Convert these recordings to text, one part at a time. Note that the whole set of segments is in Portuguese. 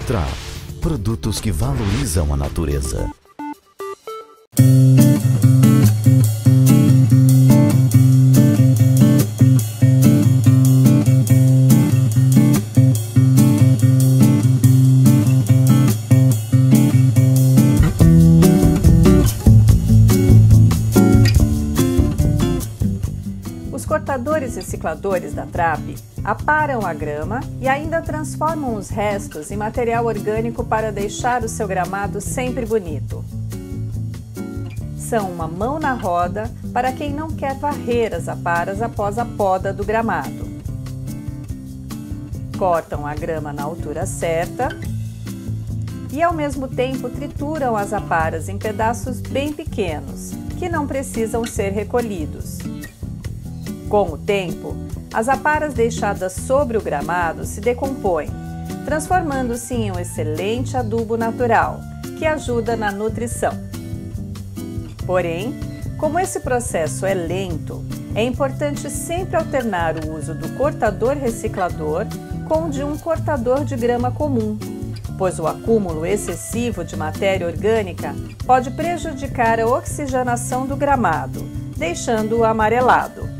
Trap, produtos que valorizam a natureza. Os cortadores recicladores da Trap aparam a grama e ainda transformam os restos em material orgânico para deixar o seu gramado sempre bonito. São uma mão na roda para quem não quer varrer as aparas após a poda do gramado. Cortam a grama na altura certa e, ao mesmo tempo, trituram as aparas em pedaços bem pequenos, que não precisam ser recolhidos. Com o tempo, as aparas deixadas sobre o gramado se decompõem, transformando-se em um excelente adubo natural, que ajuda na nutrição. Porém, como esse processo é lento, é importante sempre alternar o uso do cortador reciclador com o de um cortador de grama comum, pois o acúmulo excessivo de matéria orgânica pode prejudicar a oxigenação do gramado, deixando-o amarelado.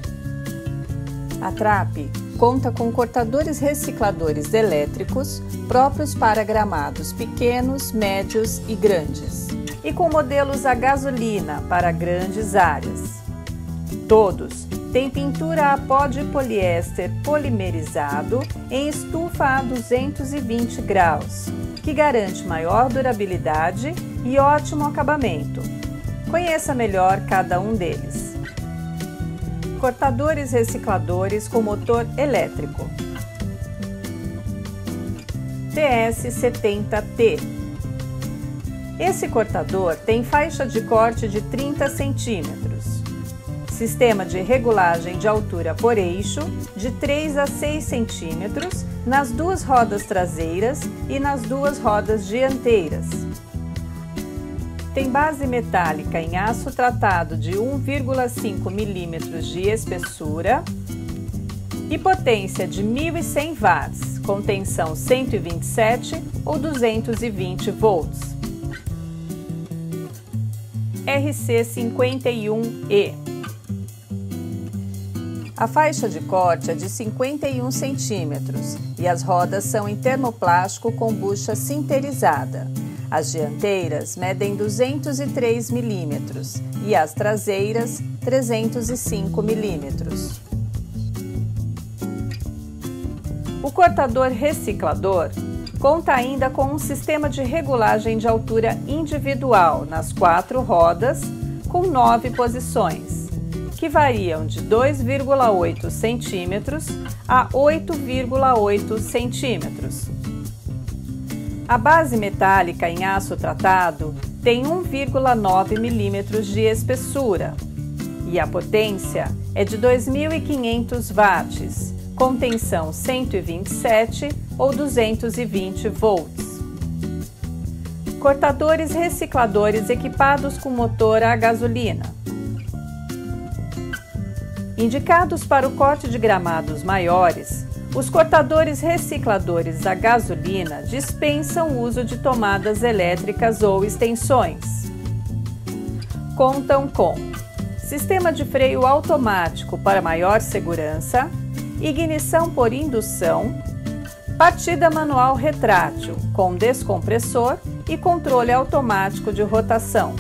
A Trap conta com cortadores recicladores elétricos próprios para gramados pequenos, médios e grandes, e com modelos a gasolina para grandes áreas. Todos têm pintura a pó de poliéster polimerizado em estufa a 220 graus, que garante maior durabilidade e ótimo acabamento. Conheça melhor cada um deles. Cortadores recicladores com motor elétrico. TS70T. Esse cortador tem faixa de corte de 30 centímetros. Sistema de regulagem de altura por eixo de 3 a 6 centímetros nas duas rodas traseiras e nas duas rodas dianteiras. Tem base metálica em aço tratado de 1,5 mm de espessura e potência de 1.100 watts, com tensão 127 ou 220 volts. RC51E. A faixa de corte é de 51 centímetros e as rodas são em termoplástico com bucha sinterizada. As dianteiras medem 203 milímetros e as traseiras 305 milímetros. O cortador reciclador conta ainda com um sistema de regulagem de altura individual nas 4 rodas, com 9 posições, que variam de 2,8 centímetros a 8,8 centímetros. A base metálica em aço tratado tem 1,9 mm de espessura e a potência é de 2.500 watts, com tensão 127 ou 220 volts. Cortadores recicladores equipados com motor a gasolina. Indicados para o corte de gramados maiores, os cortadores recicladores a gasolina dispensam o uso de tomadas elétricas ou extensões. Contam com sistema de freio automático para maior segurança, ignição por indução, partida manual retrátil com descompressor e controle automático de rotação.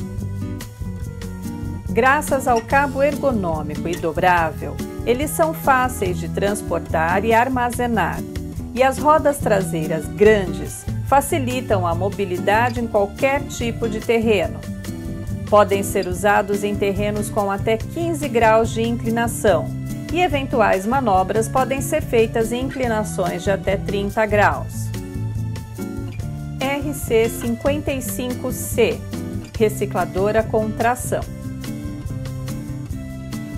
Graças ao cabo ergonômico e dobrável, eles são fáceis de transportar e armazenar, e as rodas traseiras grandes facilitam a mobilidade em qualquer tipo de terreno. Podem ser usados em terrenos com até 15 graus de inclinação, e eventuais manobras podem ser feitas em inclinações de até 30 graus. RC55C, recicladora com tração.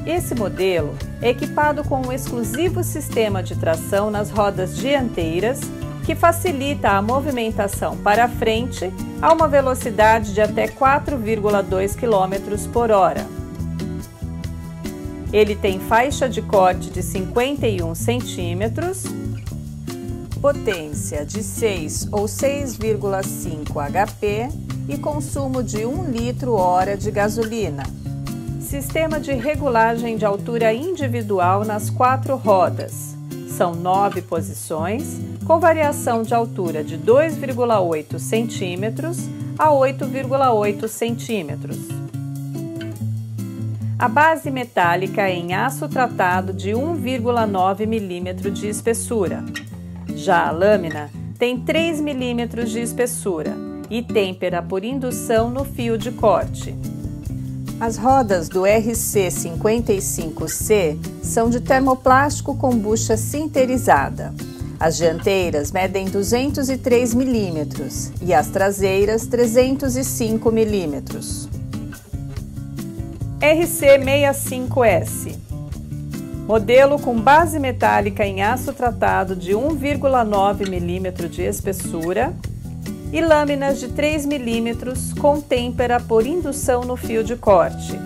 Esse modelo é equipado com um exclusivo sistema de tração nas rodas dianteiras, que facilita a movimentação para frente a uma velocidade de até 4,2 km por hora. Ele tem faixa de corte de 51 centímetros, potência de 6 ou 6,5 HP e consumo de 1 litro/hora de gasolina. Sistema de regulagem de altura individual nas 4 rodas. São 9 posições, com variação de altura de 2,8 centímetros a 8,8 centímetros. A base metálica é em aço tratado de 1,9 milímetro de espessura. Já a lâmina tem 3 milímetros de espessura e têmpera por indução no fio de corte. As rodas do RC55C são de termoplástico com bucha sinterizada. As dianteiras medem 203 milímetros e as traseiras 305 milímetros. RC65S. Modelo com base metálica em aço tratado de 1,9 milímetro de espessura e lâminas de 3 milímetros com têmpera por indução no fio de corte.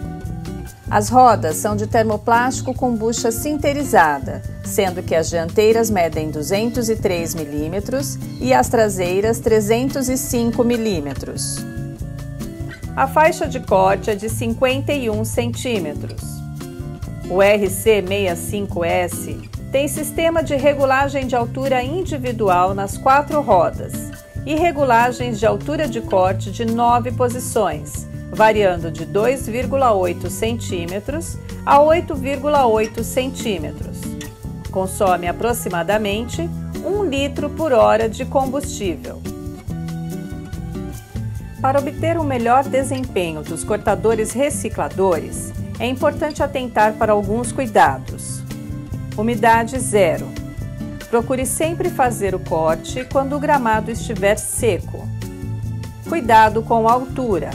As rodas são de termoplástico com bucha sinterizada, sendo que as dianteiras medem 203 milímetros e as traseiras 305 milímetros. A faixa de corte é de 51 centímetros. O RC65S tem sistema de regulagem de altura individual nas 4 rodas e regulagens de altura de corte de 9 posições, variando de 2,8 centímetros a 8,8 centímetros. Consome aproximadamente 1 litro/hora de combustível. Para obter um melhor desempenho dos cortadores recicladores, é importante atentar para alguns cuidados. Umidade zero. Procure sempre fazer o corte quando o gramado estiver seco. Cuidado com a altura.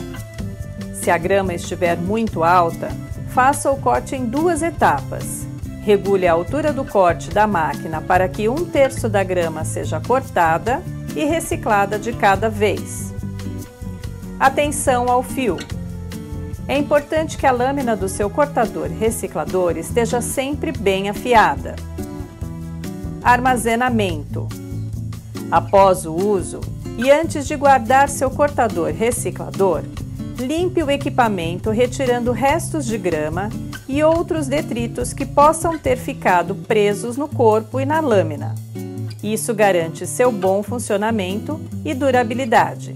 Se a grama estiver muito alta, faça o corte em 2 etapas. Regule a altura do corte da máquina para que 1/3 da grama seja cortada e reciclada de cada vez. Atenção ao fio. É importante que a lâmina do seu cortador reciclador esteja sempre bem afiada. Armazenamento. Após o uso e antes de guardar seu cortador reciclador, limpe o equipamento retirando restos de grama e outros detritos que possam ter ficado presos no corpo e na lâmina. Isso garante seu bom funcionamento e durabilidade.